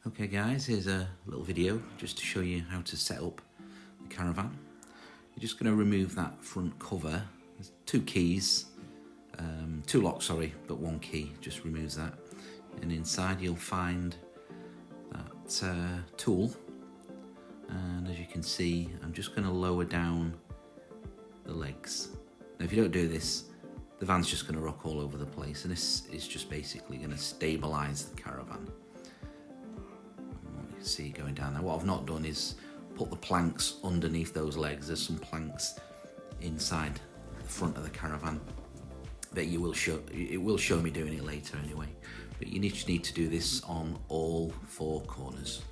Okay guys, here's a little video just to show you how to set up the Caravan. You're just going to remove that front cover. There's two keys, two locks sorry, but one key just removes that. And inside you'll find that tool, and as you can see I'm just going to lower down the legs. Now if you don't do this, the van's just going to rock all over the place, and this is just basically going to stabilise the Caravan. You can see going down there. What I've not done is put the planks underneath those legs. There's some planks inside the front of the Caravan that it will show me doing it later anyway. But you just need to do this on all four corners.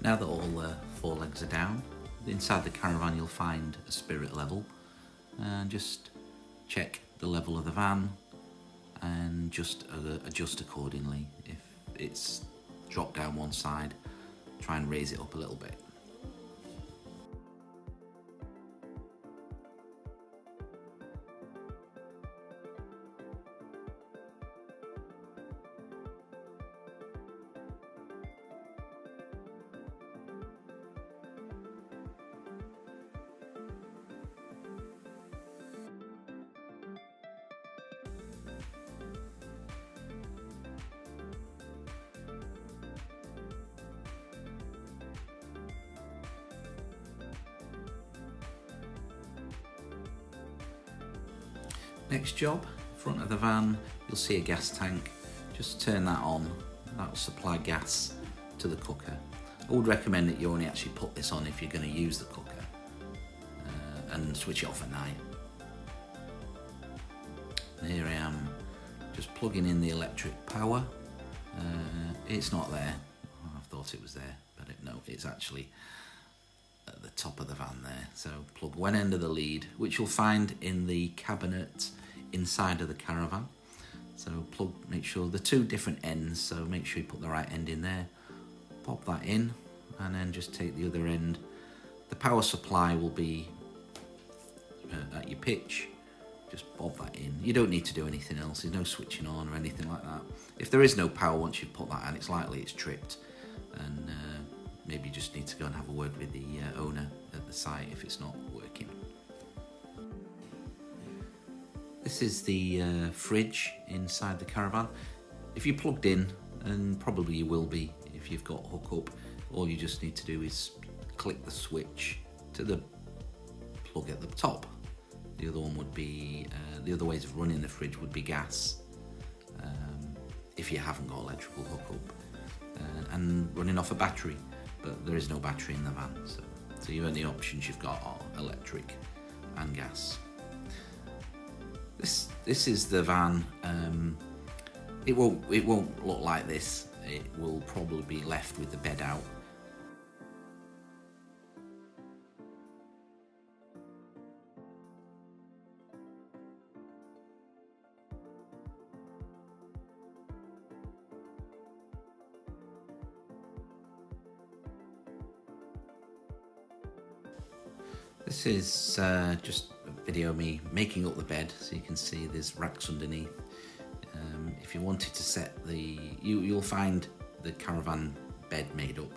Now that all four legs are down, inside the Caravan you'll find a spirit level, and just check the level of the van and just adjust accordingly. If it's dropped down one side, try and raise it up a little bit. Next job, front of the van, you'll see a gas tank. Just turn that on, that will supply gas to the cooker. I would recommend that you only actually put this on if you're going to use the cooker, and switch it off at night. And here I am, just plugging in the electric power. It's not there, I thought it was there, but no, it's actually at the top of the van there. So plug one end of the lead, which you'll find in the cabinet inside of the Caravan. So make sure the two different ends, so make sure you put the right end in there, pop that in, and then just take the other end. The power supply will be at your pitch, just bob that in. You don't need to do anything else, there's no switching on or anything like that. If there is no power once you've put that on, it's likely it's tripped, and maybe you just need to go and have a word with the owner at the site if it's not working. This is the fridge inside the Caravan. If you're plugged in, and probably you will be if you've got hookup, all you just need to do is click the switch to the plug at the top. The other one would be, the other ways of running the fridge would be gas, if you haven't got electrical hookup, and running off a battery, but there is no battery in the van, so the only options you've got are electric and gas. This is the van. It won't look like this. It will probably be left with the bed out. This is just a video of me making up the bed, so you can see there's racks underneath. If you wanted to set you'll find the Caravan bed made up.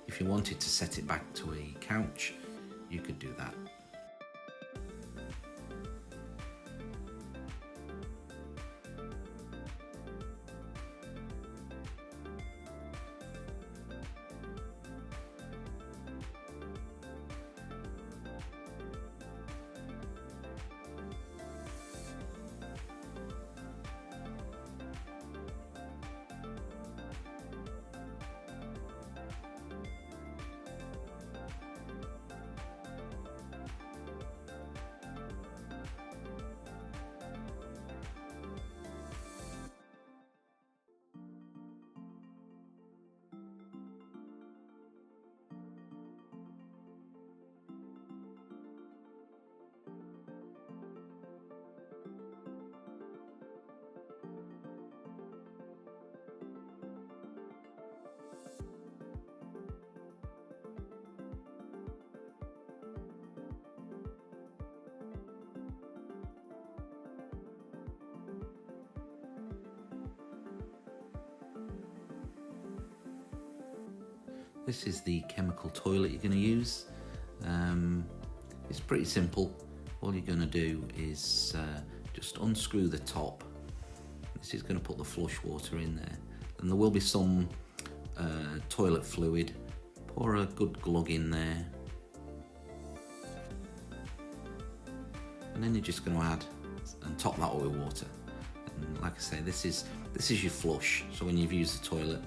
If you wanted to set it back to a couch, you could do that. This is the chemical toilet you're going to use. It's pretty simple. All you're going to do is just unscrew the top. This is going to put the flush water in there, and there will be some toilet fluid. Pour a good glug in there, and then you're just going to add and top that with water. And like I say, this is your flush. So when you've used the toilet,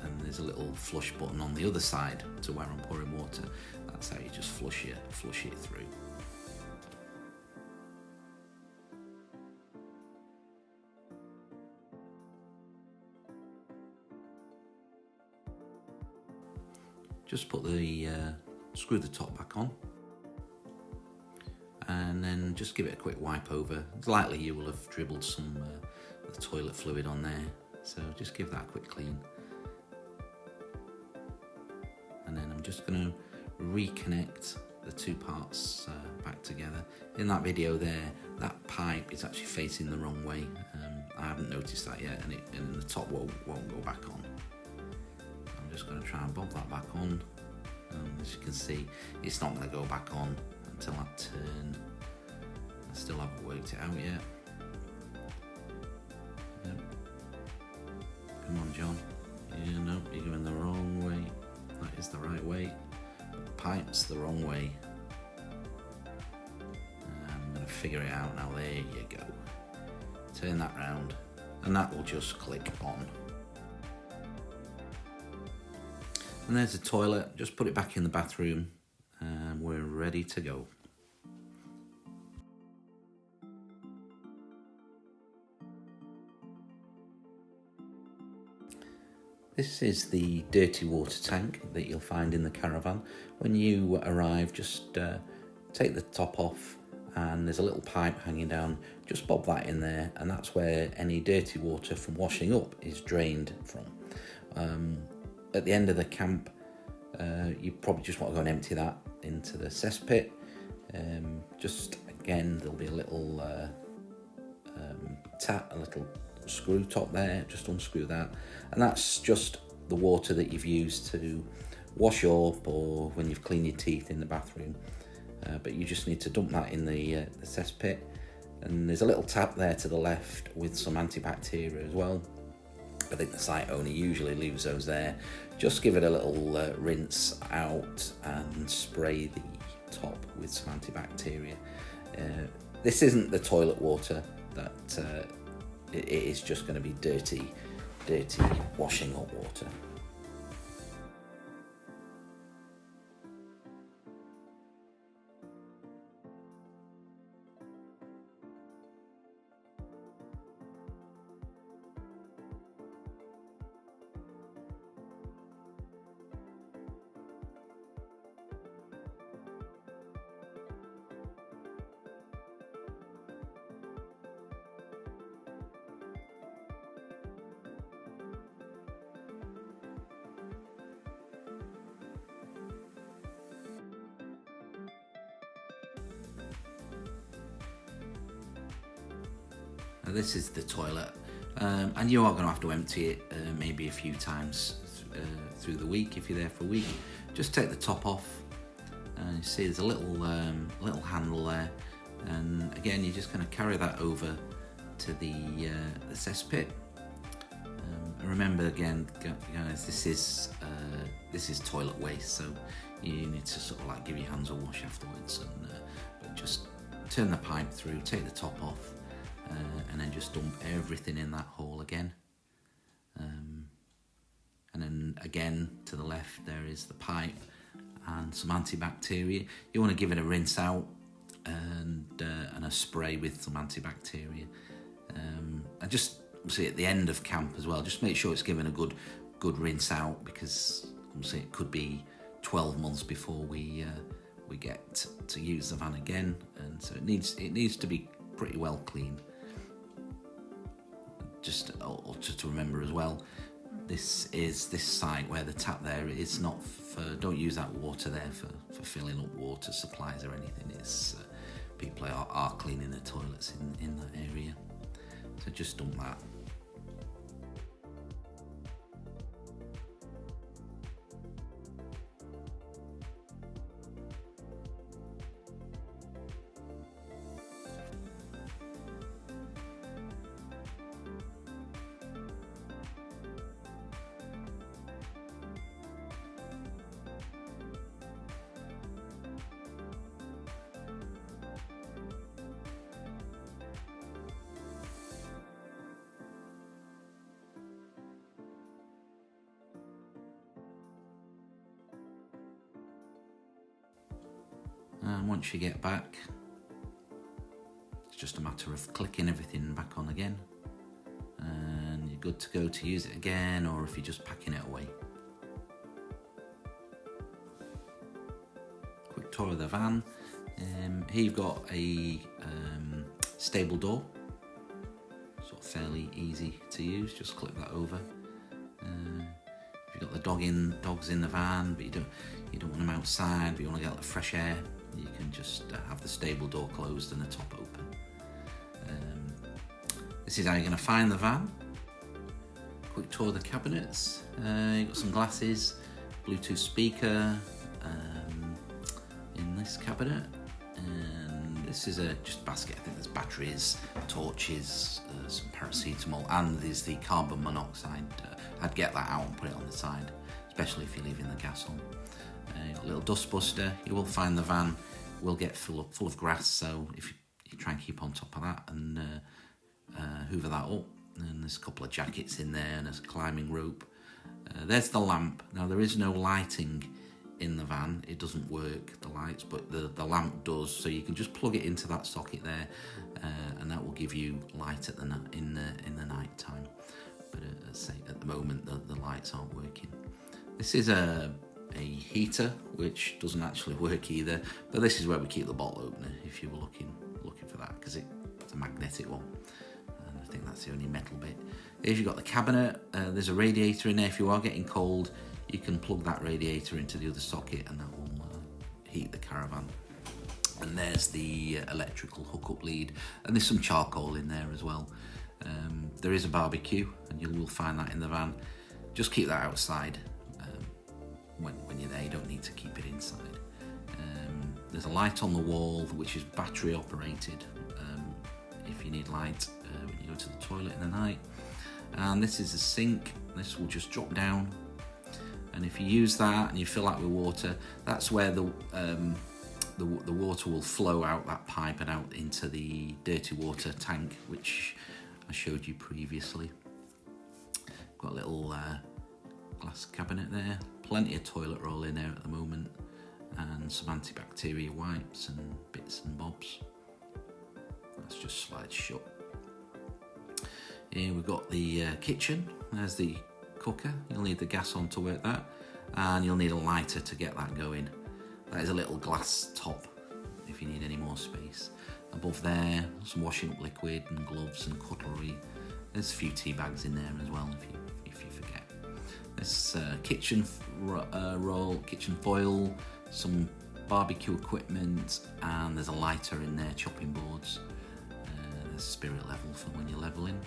and there's a little flush button on the other side to where I'm pouring water, that's how you just flush it through. Just put screw the top back on, and then just give it a quick wipe over. It's likely you will have dribbled some of the toilet fluid on there, so just give that a quick clean. And then I'm just going to reconnect the two parts back together. In that video there, that pipe is actually facing the wrong way. I haven't noticed that yet, and the top won't go back on. I'm just going to try and bob that back on. As you can see, it's not going to go back on until that turn. I still haven't worked it out yet. Yep. Come on, John. Yeah, no, you're going the wrong way. That is the right way. The pipe's the wrong way. I'm going to figure it out now. There you go. Turn that round, and that will just click on. And there's the toilet. Just put it back in the bathroom, and we're ready to go. This is the dirty water tank that you'll find in the Caravan. When you arrive, just take the top off, and there's a little pipe hanging down. Just bob that in there, and that's where any dirty water from washing up is drained from. At the end of the camp, you probably just want to go and empty that into the cesspit. Just again, there'll be a little a little screw top there. Just unscrew that, and that's just the water that you've used to wash up or when you've cleaned your teeth in the bathroom. But you just need to dump that in the cesspit, and there's a little tap there to the left with some antibacterial as well. I think the site owner usually leaves those there. Just give it a little rinse out and spray the top with some antibacterial. This isn't the toilet water, that it is just going to be dirty washing up water. Now this is the toilet, and you are going to have to empty it maybe a few times through the week if you're there for a week. Just take the top off, and you see there's a little handle there, and again you're just going to carry that over to the cesspit. And remember again, guys, this is toilet waste, so you need to sort of like give your hands a wash afterwards, and but just turn the pipe through, take the top off. And then just dump everything in that hole again. And then again to the left there is the pipe and some antibacterial. You want to give it a rinse out and a spray with some antibacterial. And just see at the end of camp as well, just make sure it's given a good rinse out, because obviously it could be 12 months before we get to use the van again, and so it needs to be pretty well clean. Just to remember as well, this site where the tap there is not for, don't use that water there for filling up water supplies or anything. It's people are cleaning the toilets in that area, so just dump that. and once you get back, it's just a matter of clicking everything back on again, and you're good to go to use it again, or if you're just packing it away. Quick tour of the van. Here you've got a stable door, sort of fairly easy to use. Just click that over. If you've got the dogs in the van, but you don't want them outside, but you want to get the fresh air, you can just have the stable door closed and the top open. This is how you're going to find the van. Quick tour of the cabinets. You've got some glasses, Bluetooth speaker in this cabinet, and this is just a basket. I think there's batteries, torches, some paracetamol, and there's the carbon monoxide. I'd get that out and put it on the side, especially if you're leaving the gas on. You've got a little dust buster. You will find the van will get full of grass, so if you try and keep on top of that and hoover that up. And there's a couple of jackets in there and there's a climbing rope. There's the lamp. Now there is no lighting in the van. It doesn't work, the lights, but the lamp does. So you can just plug it into that socket there, and that will give you light in the night time. But at the moment the lights aren't working. This is a heater which doesn't actually work either. But this is where we keep the bottle opener if you were looking for that, because it's a magnetic one. I think that's the only metal bit. If you've got the cabinet, there's a radiator in there. If you are getting cold, you can plug that radiator into the other socket and that will heat the Caravan. And there's the electrical hookup lead, and there's some charcoal in there as well. There is a barbecue, and you will find that in the van. Just keep that outside when you're there. You don't need to keep it inside. There's a light on the wall which is battery operated if you need light when you go to the toilet in the night. And this is a sink. This will just drop down, and if you use that and you fill that with water, that's where the water will flow out that pipe and out into the dirty water tank, which I showed you previously. Got a little glass cabinet there, plenty of toilet roll in there at the moment, and some antibacterial wipes and bits and bobs. That's just slides shut. Here we've got the kitchen. There's the cooker. You'll need the gas on to work that, and you'll need a lighter to get that going. That is a little glass top if you need any more space. Above there, some washing up liquid and gloves and cutlery. There's a few tea bags in there as well if you forget. There's kitchen roll, kitchen foil, some barbecue equipment, and there's a lighter in there, chopping boards. There's spirit level for when you're leveling.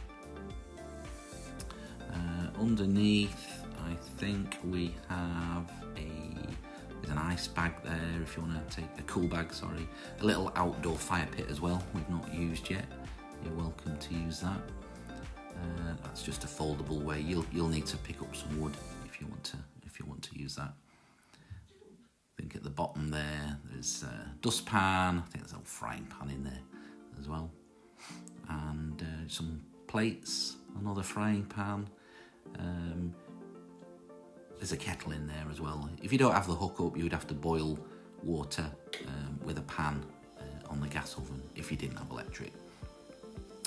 Underneath, I think we have there's an ice bag there if you want to take a cool bag, sorry. A little outdoor fire pit as well, we've not used yet. You're welcome to use that. That's just a foldable way. You'll need to pick up some wood if you want to use that. I think at the bottom there's a dustpan. I think there's a frying pan in there as well, and some plates, another frying pan. There's a kettle in there as well. If you don't have the hookup, you would have to boil water with a pan on the gas oven if you didn't have electric.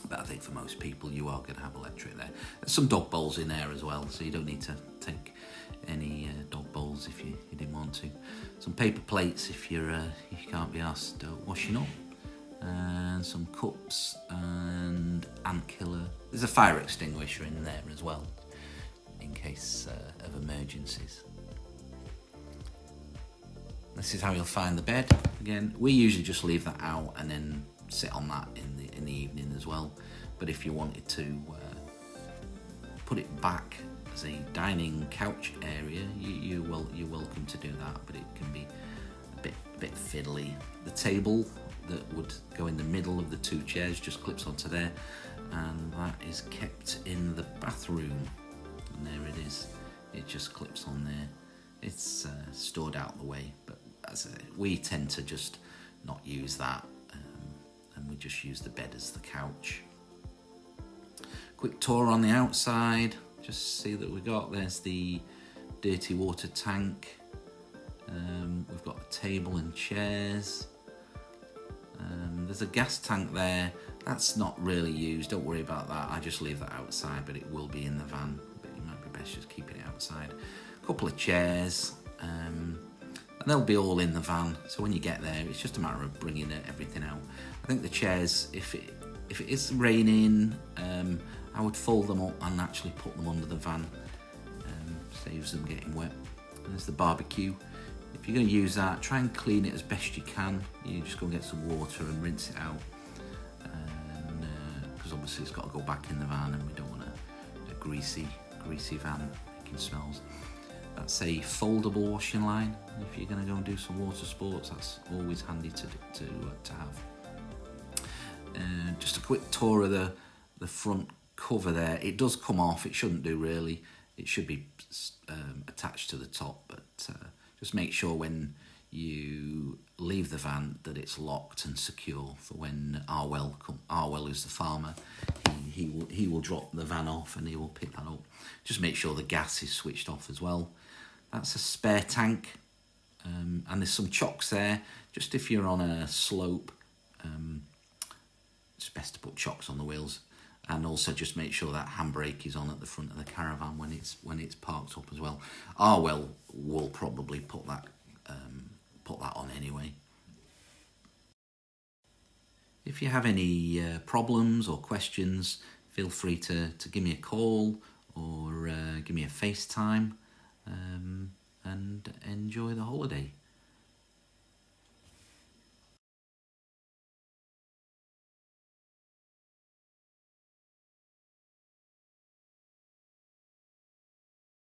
But I think for most people you are going to have electric there. There's some dog bowls in there as well, so you don't need to take any dog bowls if you didn't want to. Some paper plates if you can't be asked washing up. And some cups and ant killer. There's a fire extinguisher in there as well, in case of emergencies. This is how you'll find the bed. Again, we usually just leave that out and then sit on that in the evening as well. But if you wanted to put it back as a dining couch area, you're welcome to do that. But it can be a bit fiddly. The table that would go in the middle of the two chairs just clips onto there, and that is kept in the bathroom. And there it is. It just clips on there. It's stored out the way, but as we tend to just not use that, and we just use the bed as the couch. Quick tour on the outside. Just see that there's the dirty water tank. We've got a table and chairs. There's a gas tank there. That's not really used. Don't worry about that. I just leave that outside, but it will be in the van. But it might be best just keeping it outside. A couple of chairs, and they'll be all in the van. So when you get there, it's just a matter of bringing everything out. I think the chairs, if it is raining, I would fold them up and actually put them under the van. Saves them getting wet. And there's the barbecue. If you're going to use that, try and clean it as best you can. You just go and get some water and rinse it out. Because obviously it's got to go back in the van, and we don't want a greasy van making smells. That's a foldable washing line. If you're going to go and do some water sports, that's always handy to have. Just a quick tour of the front cover there. It does come off. It shouldn't do really. It should be attached to the top, but just make sure when you leave the van that it's locked and secure for when Arwell is the farmer. He will drop the van off and he will pick that up. Just make sure the gas is switched off as well. That's a spare tank, and there's some chocks there. Just if you're on a slope, it's best to put chocks on the wheels. And also just make sure that handbrake is on at the front of the Caravan when it's parked up as well. Arwell will probably put that on anyway. If you have any problems or questions, feel free to give me a call or give me a FaceTime, and enjoy the holiday.